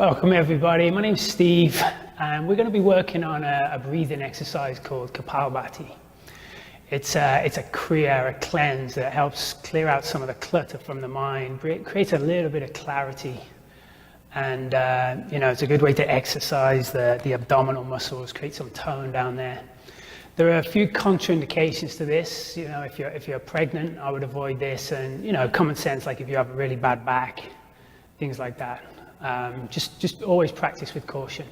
Welcome everybody, my name's Steve and we're going to be working on a breathing exercise called kapalbhati. It's a kriya, a cleanse that helps clear out some of the clutter from the mind, creates a little bit of clarity, and it's a good way to exercise the abdominal muscles, create some tone down there. There are a few contraindications to this. If you're pregnant, I would avoid this, and common sense, like if you have a really bad back, things like that. Just always practice with caution.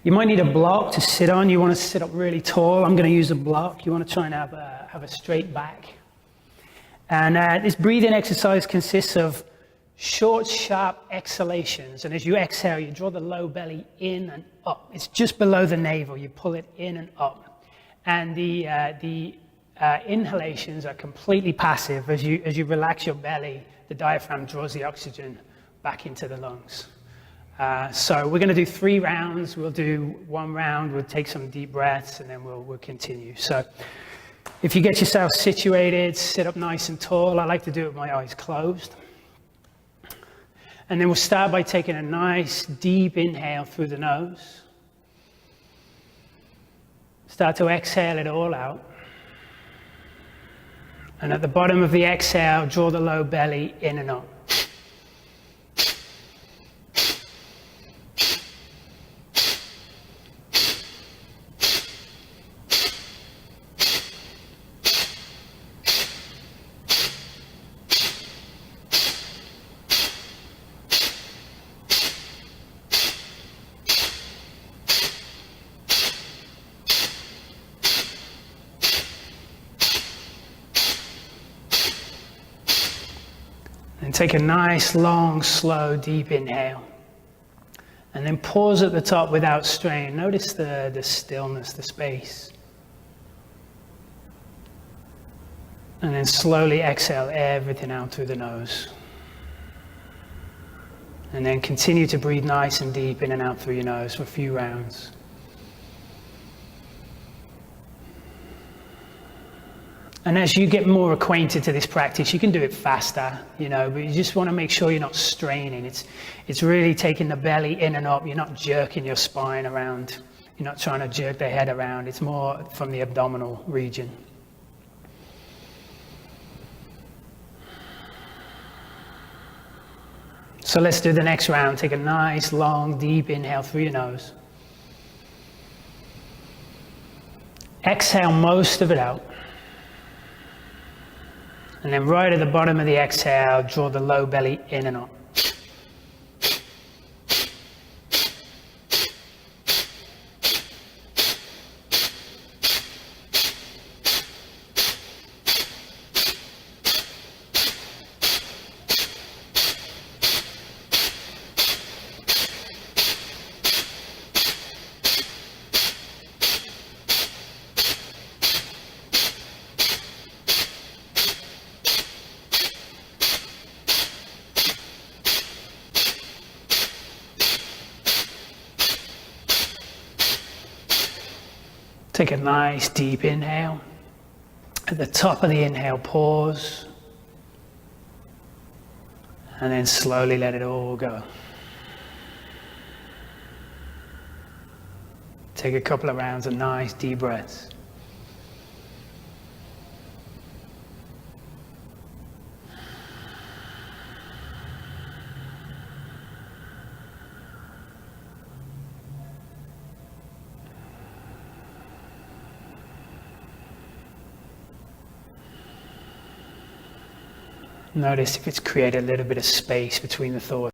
You might need a block to sit on. You want to sit up really tall. I'm going to use a block. You want to try and have a straight back. And this breathing exercise consists of short, sharp exhalations. And as you exhale, you draw the low belly in and up. It's just below the navel. You pull it in and up. And the inhalations are completely passive. As you relax your belly, the diaphragm draws the oxygen back into the lungs. So we're going to do 3 rounds. We'll do 1 round, we'll take some deep breaths, and then we'll continue. So if you get yourself situated, sit up nice and tall. I like to do it with my eyes closed. And then we'll start by taking a nice deep inhale through the nose. Start to exhale it all out. And at the bottom of the exhale, draw the low belly in and up. And take a nice, long, slow, deep inhale. And then pause at the top without strain. Notice the stillness, the space. And then slowly exhale everything out through the nose. And then continue to breathe nice and deep in and out through your nose for a few rounds. And as you get more acquainted to this practice, you can do it faster, but you just want to make sure you're not straining. It's really taking the belly in and up. You're not jerking your spine around. You're not trying to jerk the head around. It's more from the abdominal region. So let's do the next round. Take a nice, long, deep inhale through your nose. Exhale most of it out. And then right at the bottom of the exhale, draw the low belly in and up. Take a nice deep inhale. At the top of the inhale, pause. And then slowly let it all go. Take a couple of rounds of nice deep breaths. Notice if it's created a little bit of space between the thoughts.